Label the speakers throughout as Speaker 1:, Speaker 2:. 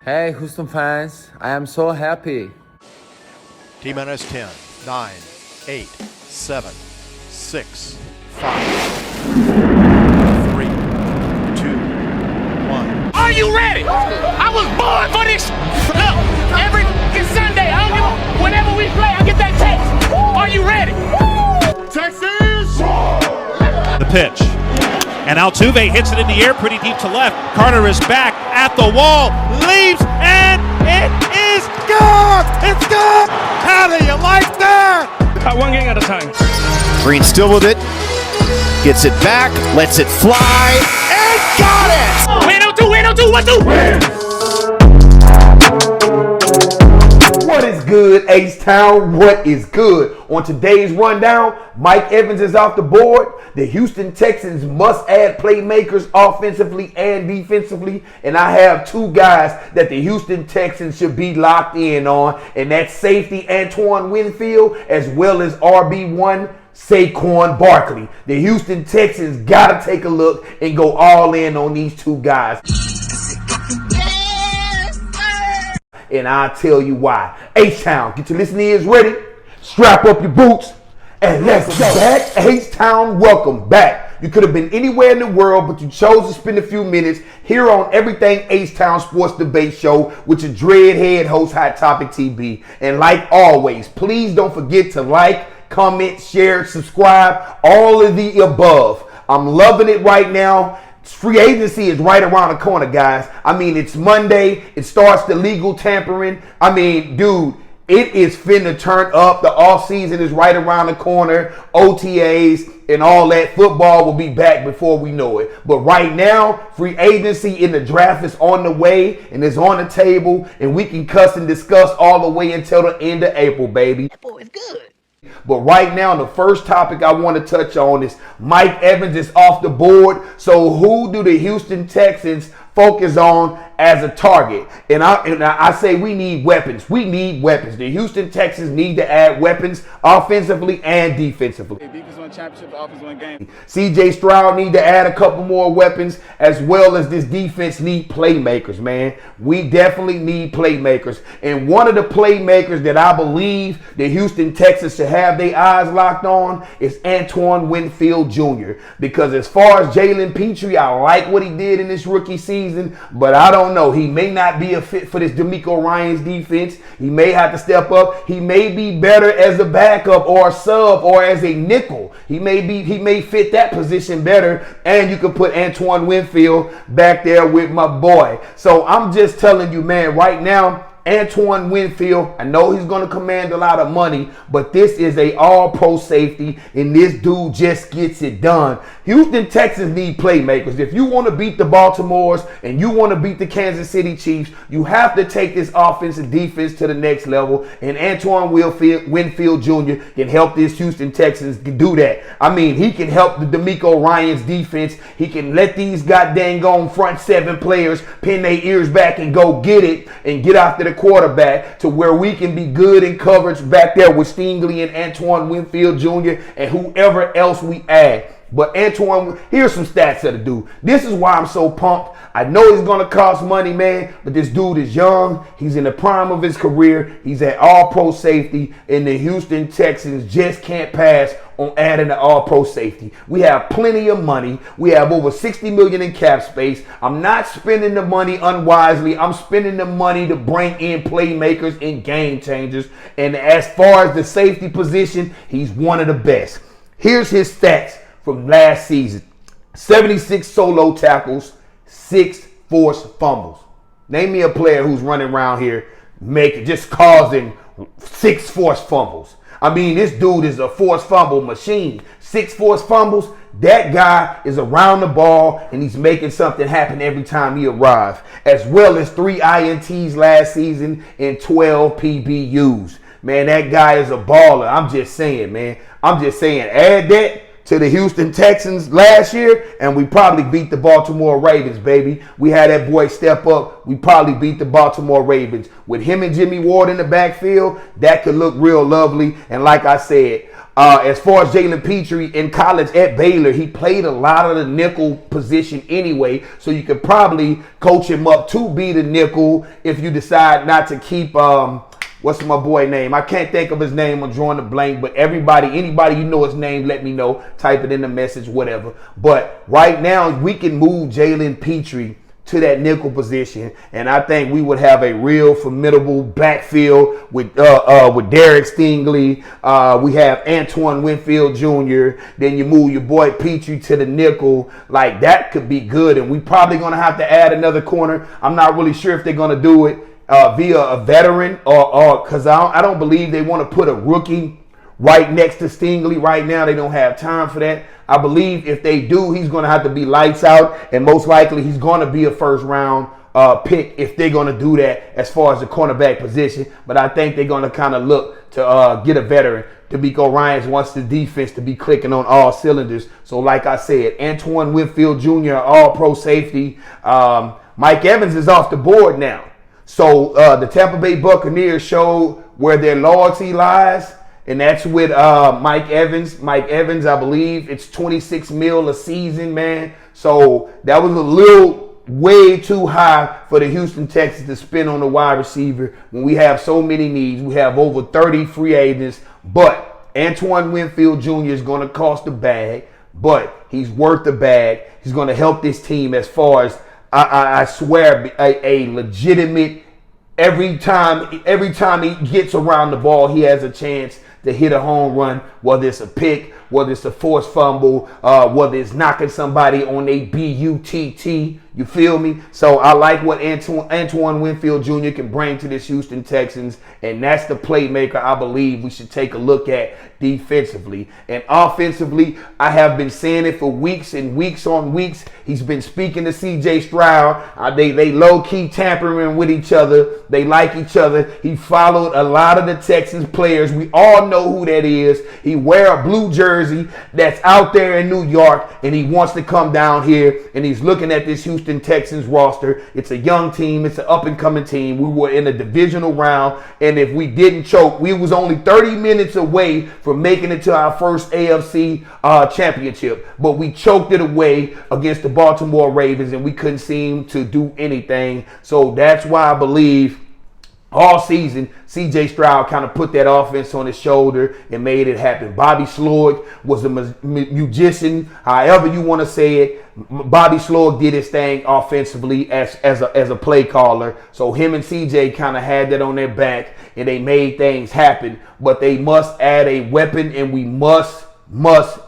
Speaker 1: Hey, Houston fans, I am so happy.
Speaker 2: T minus 10, 9, 8, 7, 6, 5, 3, 2, 1.
Speaker 3: Are you ready? I was born for this. Look, every Sunday, whenever we play, I get that text. Are you ready?
Speaker 2: Texas!
Speaker 4: The pitch. And Altuve hits it in the air pretty deep to left. Carter is back at the wall, leaves, and it is gone! It's gone! How do you like that?
Speaker 3: One game at a time.
Speaker 2: Green still with it. Gets it back, lets it fly, and got it!
Speaker 3: Win on two, 1-2.
Speaker 5: What is good, H-Town? What is good? On today's rundown, Mike Evans is off the board. The Houston Texans must add playmakers offensively and defensively. And I have two guys that the Houston Texans should be locked in on. And that's safety Antoine Winfield as well as RB1 Saquon Barkley. The Houston Texans got to take a look and go all in on these two guys. And I'll tell you why. H-Town, get your listening ears ready. Strap up your boots. And let's go back. H-Town, welcome back. You could have been anywhere in the world, but you chose to spend a few minutes here on Everything H-Town Sports Debate Show with your dreadhead host, Hot Topic TB. And like always, please don't forget to like, comment, share, subscribe, all of the above. I'm loving it right now. Free agency is right around the corner, guys. I mean, it's Monday. It starts the legal tampering. I mean, dude, it is finna turn up. The offseason is right around the corner. OTAs and all that. Football will be back before we know it. But right now, free agency in the draft is on the way and is on the table. And we can cuss and discuss all the way until the end of April, baby.
Speaker 3: That boy is good.
Speaker 5: But right now, the first topic I want to touch on is Mike Evans is off the board. So who do the Houston Texans focus on as a target? And I say we need weapons. We need weapons. The Houston Texans need to add weapons offensively and defensively.
Speaker 6: Defense won championship, offense won game.
Speaker 5: CJ Stroud need to add a couple more weapons, as well as this defense need playmakers, man. We definitely need playmakers. And one of the playmakers that I believe the Houston Texans should have their eyes locked on is Antoine Winfield Jr. Because as far as Jalen Petrie, I like what he did in this rookie season, but I don't know. He may not be a fit for this DeMeco Ryans defense. He may have to step up. He may be better as a backup or a sub or as a nickel. He may fit that position better. And you can put Antoine Winfield back there with my boy. So I'm just telling you, man, right now, Antoine Winfield, I know he's going to command a lot of money, but this is a all-pro safety, and this dude just gets it done. Houston Texans need playmakers. If you want to beat the Baltimores and you want to beat the Kansas City Chiefs, you have to take this offense and defense to the next level, and Antoine Winfield Jr. can help this Houston Texans do that. I mean, he can help the DeMeco Ryans defense. He can let these goddamn gone front seven players pin their ears back and go get it and get after the quarterback to where we can be good in coverage back there with Stingley and Antoine Winfield Jr. and whoever else we add. But Antoine, here's some stats of the dude. This is why I'm so pumped. I know he's going to cost money, man, but this dude is young. He's in the prime of his career. He's at all-pro safety, and the Houston Texans just can't pass on adding an all-pro safety. We have plenty of money. We have over $60 million in cap space. I'm not spending the money unwisely. I'm spending the money to bring in playmakers and game changers. And as far as the safety position, he's one of the best. Here's his stats from last season. 76 solo tackles, 6 forced fumbles. Name me a player who's running around here just causing 6 forced fumbles. I mean, this dude is a forced fumble machine. 6 forced fumbles. That guy is around the ball and he's making something happen every time he arrives. As well as 3 INTs last season and 12 PBUs. Man, that guy is a baller. I'm just saying, man. I'm just saying, add that to the Houston Texans last year, and we probably beat the Baltimore Ravens, baby. We had that boy step up. We probably beat the Baltimore Ravens. With him and Jimmy Ward in the backfield, that could look real lovely. And like I said, as far as Jalen Petrie in college at Baylor, he played a lot of the nickel position anyway, so you could probably coach him up to be the nickel if you decide not to keep what's my boy name? I can't think of his name. I'm drawing a blank. But anybody you know his name, let me know. Type it in the message, whatever. But right now, we can move Jalen Petrie to that nickel position, and I think we would have a real formidable backfield with Derek Stingley. We have Antoine Winfield Jr. Then you move your boy Petrie to the nickel. Like, that could be good, and we probably going to have to add another corner. I'm not really sure if they're going to do it via a veteran or because I don't believe they want to put a rookie right next to Stingley right now. They don't have time for that. I believe if they do, he's going to have to be lights out, and most likely he's going to be a first-round pick if they're going to do that as far as the cornerback position. But I think they're going to kind of look to get a veteran. DeMeco Ryans wants the defense to be clicking on all cylinders. So like I said, Antoine Winfield Jr., all-pro safety. Mike Evans is off the board now. So the Tampa Bay Buccaneers showed where their loyalty lies, and that's with Mike Evans. Mike Evans, I believe it's $26 million a season, man. So that was a little way too high for the Houston Texans to spend on a wide receiver when we have so many needs. We have over 30 free agents, but Antoine Winfield Jr. is going to cost a bag, but he's worth the bag. He's going to help this team as far as I swear, a legitimate, every time he gets around the ball, he has a chance to hit a home run, whether it's a pick, whether it's a forced fumble, whether it's knocking somebody on a BUTT. You feel me? So I like what Antoine Winfield Jr. can bring to this Houston Texans, and that's the playmaker I believe we should take a look at defensively. And offensively, I have been saying it for weeks and weeks on weeks. He's been speaking to C.J. Stroud. They low-key tampering with each other. They like each other. He followed a lot of the Texans players. We all know who that is. He wear a blue jersey that's out there in New York, and he wants to come down here, and he's looking at this Houston Texans roster. It's a young team. It's an up-and-coming team. We were in a divisional round, and if we didn't choke, we was only 30 minutes away from making it to our first AFC championship. But we choked it away against the Baltimore Ravens, and we couldn't seem to do anything. So that's why I believe all season, C.J. Stroud kind of put that offense on his shoulder and made it happen. Bobby Sloyd was a musician, however you want to say it. Bobby Sloyd did his thing offensively as a play caller. So him and C.J. kind of had that on their back, and they made things happen. But they must add a weapon, and we must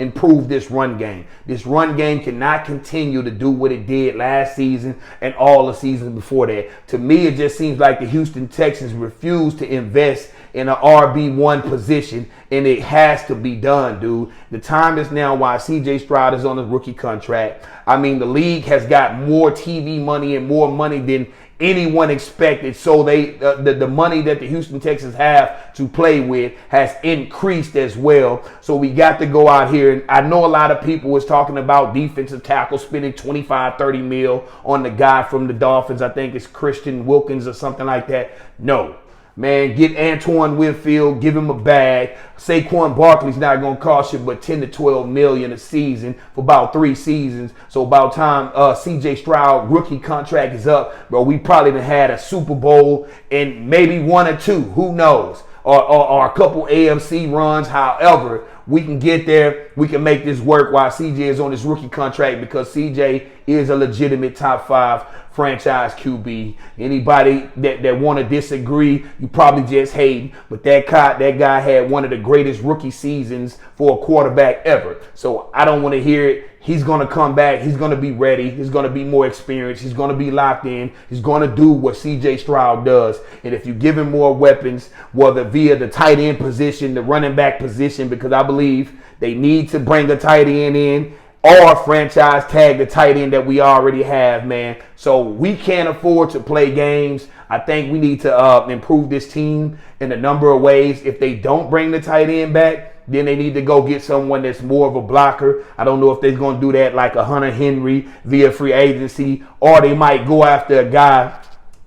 Speaker 5: improve this run game. This run game cannot continue to do what it did last season and all the seasons before that. To me, it just seems like the Houston Texans refuse to invest in an RB1 position, and it has to be done, dude. The time is now while C.J. Stroud is on a rookie contract. I mean, the league has got more TV money and more money than anyone expected. So the money that the Houston Texans have to play with has increased as well. So we got to go out here. And I know a lot of people was talking about defensive tackle spending 25, 30 mil on the guy from the Dolphins. I think it's Christian Wilkins or something like that. No. Man, get Antoine Winfield, give him a bag. Saquon Barkley's not going to cost you but 10 to 12 million a season for about 3 seasons. So about time C.J. Stroud rookie contract is up, bro, we probably done had a Super Bowl and maybe 1 or 2, who knows, or a couple AFC runs. However, we can get there. We can make this work while C.J. is on his rookie contract, because C.J. is a legitimate top 5 franchise QB. Anybody that want to disagree, you probably just hating. But that guy had one of the greatest rookie seasons for a quarterback ever. So I don't want to hear it. He's going to come back. He's going to be ready. He's going to be more experienced. He's going to be locked in. He's going to do what C.J. Stroud does. And if you give him more weapons, whether via the tight end position, the running back position, because I believe they need to bring a tight end in. or franchise tag the tight end that we already have, man. So we can't afford to play games. I think we need to improve this team in a number of ways. If they don't bring the tight end back, then they need to go get someone that's more of a blocker. I don't know if they're going to do that like a Hunter Henry via free agency, or they might go after a guy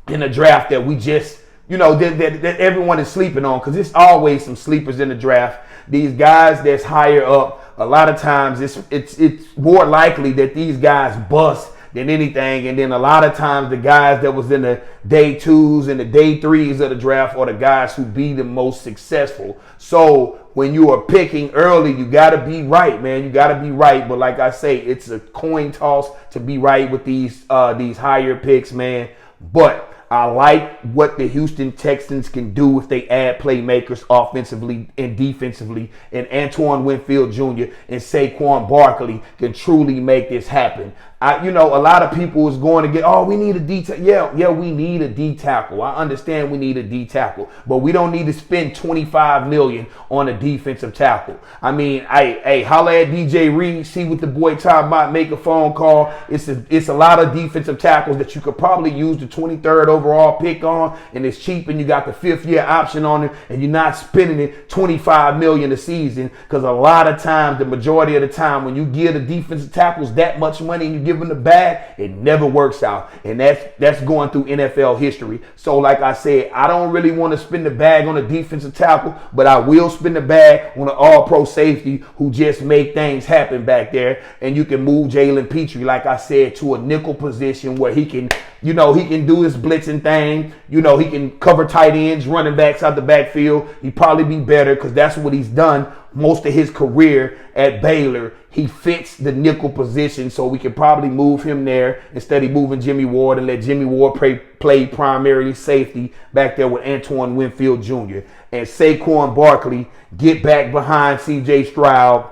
Speaker 5: in the draft that we just, that everyone is sleeping on, because it's always some sleepers in the draft. These guys that's higher up, a lot of times it's more likely that these guys bust than anything. And then a lot of times the guys that was in the day 2s and the day 3s of the draft are the guys who be the most successful. So when you are picking early, you got to be right, man. You got to be right. But like I say, it's a coin toss to be right with these higher picks, man. But I like what the Houston Texans can do if they add playmakers offensively and defensively. And Antoine Winfield Jr. and Saquon Barkley can truly make this happen. A lot of people is going to get, we need a D tackle. Yeah, we need a D tackle. I understand we need a D tackle, but we don't need to spend $25 million on a defensive tackle. I mean, hey, holla at DJ Reed, see what the boy talking about, make a phone call. It's a lot of defensive tackles that you could probably use the 23rd overall pick on, and it's cheap, and you got the 5th-year option on it, and you're not spending it $25 million a season, because a lot of times, the majority of the time, when you give the defensive tackles that much money and you give them the bag, it never works out. And that's going through NFL history. So like I said, I don't really want to spend the bag on a defensive tackle, but I will spend the bag on an all-pro safety who just make things happen back there. And you can move Jalen Petrie, like I said, to a nickel position where he can, he can do his blitzing thing. He can cover tight ends, running backs out the backfield. He'd probably be better because that's what he's done most of his career at Baylor. He fits the nickel position, so we could probably move him there instead of moving Jimmy Ward and let Jimmy Ward play primarily safety back there with Antoine Winfield Jr. And Saquon Barkley get back behind C.J. Stroud,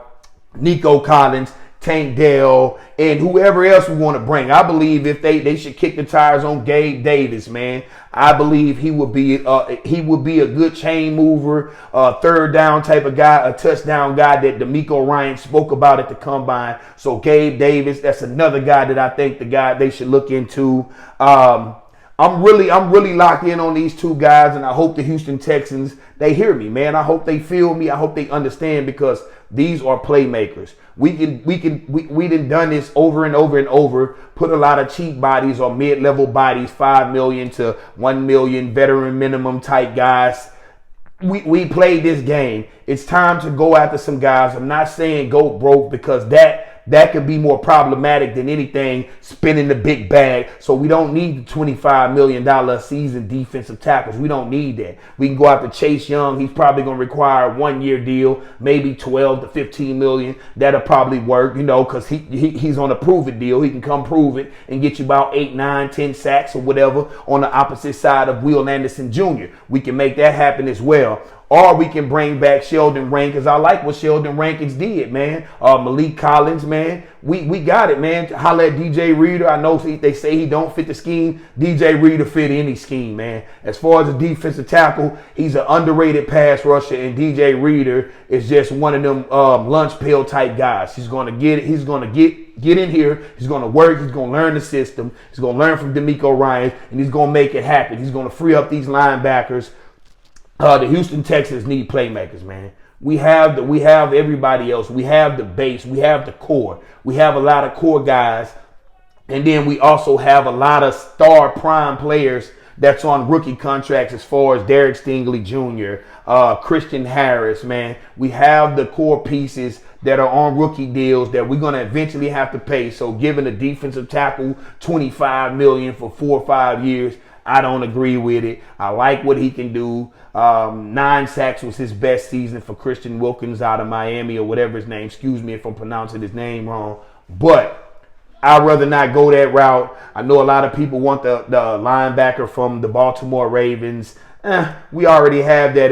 Speaker 5: Nico Collins, Tank Dell, and whoever else we want to bring. I believe if they should kick the tires on Gabe Davis, man. I believe he would be a good chain mover, third down type of guy, a touchdown guy that DeMeco Ryan spoke about at the combine. So Gabe Davis, that's another guy that I think they should look into. I'm really locked in on these two guys, and I hope the Houston Texans, they hear me, man. I hope they feel me. I hope they understand, because these are playmakers. We done this over and over and over. Put a lot of cheap bodies or mid-level bodies, $5 million to $1 million, veteran minimum type guys. We played this game. It's time to go after some guys. I'm not saying go broke, because that could be more problematic than anything, spending the big bag. So we don't need the $25 million a season defensive tackles. We don't need that. We can go after Chase Young. He's probably going to require a 1-year deal, maybe 12 to 15 million. That'll probably work, because he's on a prove-it deal. He can come prove it and get you about 8, 9, 10 sacks or whatever on the opposite side of Will Anderson Jr. We can make that happen as well. Or we can bring back Sheldon Rankins. I like what Sheldon Rankins did, man. Malik Collins, man. We got it, man. Holla at DJ Reader. I know they say he don't fit the scheme. DJ Reader fit any scheme, man. As far as a defensive tackle, he's an underrated pass rusher, and DJ Reader is just one of them lunch pail type guys. He's going to get it. He's going to get in here. He's going to work. He's going to learn the system. He's going to learn from DeMeco Ryan, and he's going to make it happen. He's going to free up these linebackers. The Houston Texans need playmakers, man. We have everybody else. We have the base. We have the core. We have a lot of core guys. And then we also have a lot of star prime players that's on rookie contracts, as far as Derek Stingley Jr., Christian Harris, man. We have the core pieces that are on rookie deals that we're going to eventually have to pay. So giving a defensive tackle $25 million for 4 or 5 years, I don't agree with it. I like what he can do. 9 sacks was his best season for Christian Wilkins out of Miami, or whatever his name. Excuse me if I'm pronouncing his name wrong. But I'd rather not go that route. I know a lot of people want the linebacker from the Baltimore Ravens. We already have that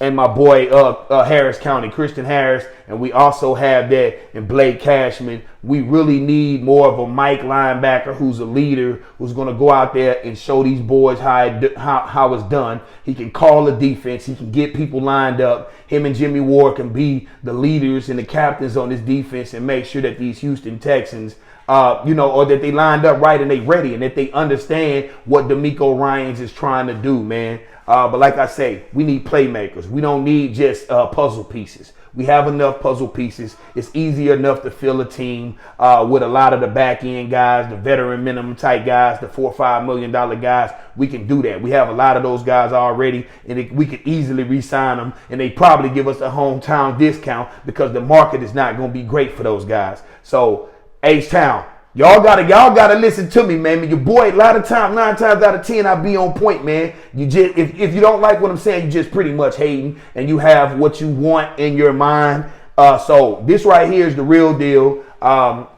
Speaker 5: and my boy Harris County, Christian Harris, and we also have that in Blake Cashman. We really need more of a Mike linebacker who's a leader, who's going to go out there and show these boys how it's done. He can call the defense. He can get people lined up. Him and Jimmy Ward can be the leaders and the captains on this defense and make sure that these Houston Texans, or that they lined up right and they ready and that they understand what DeMeco Ryans is trying to do, man. But like I say, we need playmakers. We don't need just puzzle pieces. We have enough puzzle pieces. It's easy enough to fill a team with a lot of the back end guys, the veteran minimum type guys, the $4 or $5 million guys. We can do that. We have a lot of those guys already, and we could easily re-sign them, and they probably give us a hometown discount because the market is not going to be great for those guys. So H-Town, y'all gotta listen to me, man. Your boy, a lot of times, 9 times out of 10, I be on point, man. You just if you don't like what I'm saying, you just pretty much hating, and you have what you want in your mind. So this right here is the real deal.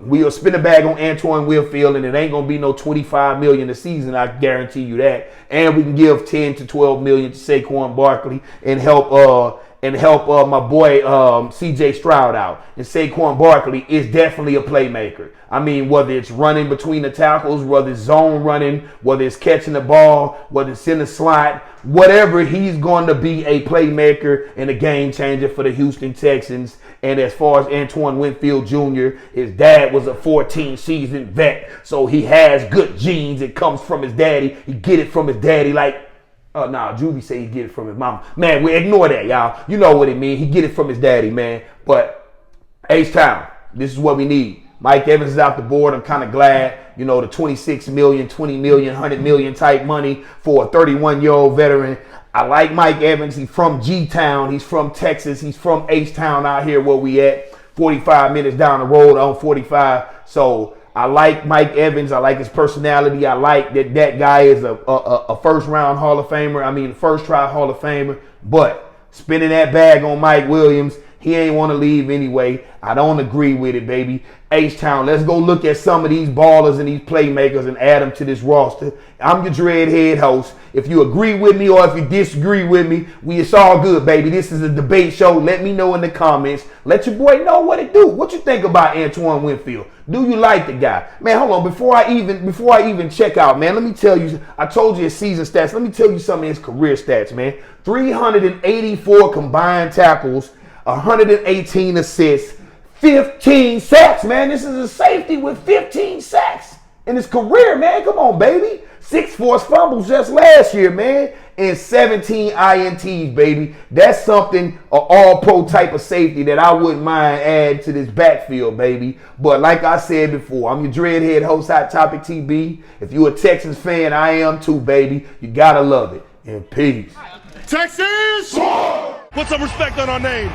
Speaker 5: We'll spin a bag on Antoine Winfield, and it ain't gonna be no $25 million a season. I guarantee you that. And we can give $10 to $12 million to Saquon Barkley and help my boy CJ Stroud out. And Saquon Barkley is definitely a playmaker. I mean, whether it's running between the tackles, whether it's zone running, whether it's catching the ball, whether it's in the slot, whatever, he's going to be a playmaker and a game changer for the Houston Texans. And as far as Antoine Winfield Jr., his dad was a 14-season vet, so he has good genes. It comes from his daddy. He get it from his daddy like, Juvie say he get it from his mama. Man, we ignore that, y'all. You know what it means. He get it from his daddy, man. But H-Town, this is what we need. Mike Evans is out the board. I'm kind of glad, the $26 million, $20 million, $100 million type money for a 31-year-old veteran. I like Mike Evans. He's from G-Town. He's from Texas. He's from H-Town out here where we at. 45 minutes down the road on 45. So I like Mike Evans. I like his personality. I like that guy is a first-round Hall of Famer. First-try Hall of Famer. But spinning that bag on Mike Williams, he ain't want to leave anyway. I don't agree with it, baby. H-Town, let's go look at some of these ballers and these playmakers and add them to this roster. I'm your dreadhead host. If you agree with me or if you disagree with me, it's all good, baby. This is a debate show. Let me know in the comments. Let your boy know what it do. What you think about Antoine Winfield? Do you like the guy? Man, hold on. Before I even check out, man, let me tell you, I told you his season stats. Let me tell you some of his career stats, man. 384 combined tackles, 118 assists, 15 sacks, man. This is a safety with 15 sacks in his career, man. Come on, baby. 6 forced fumbles just last year, man. And 17 INTs, baby. That's something, an all-pro type of safety that I wouldn't mind adding to this backfield, baby. But like I said before, I'm your dreadhead host, Hot Topic TB. If you're a Texans fan, I am too, baby. You gotta love it. And peace.
Speaker 2: Texas! Put some respect on our name.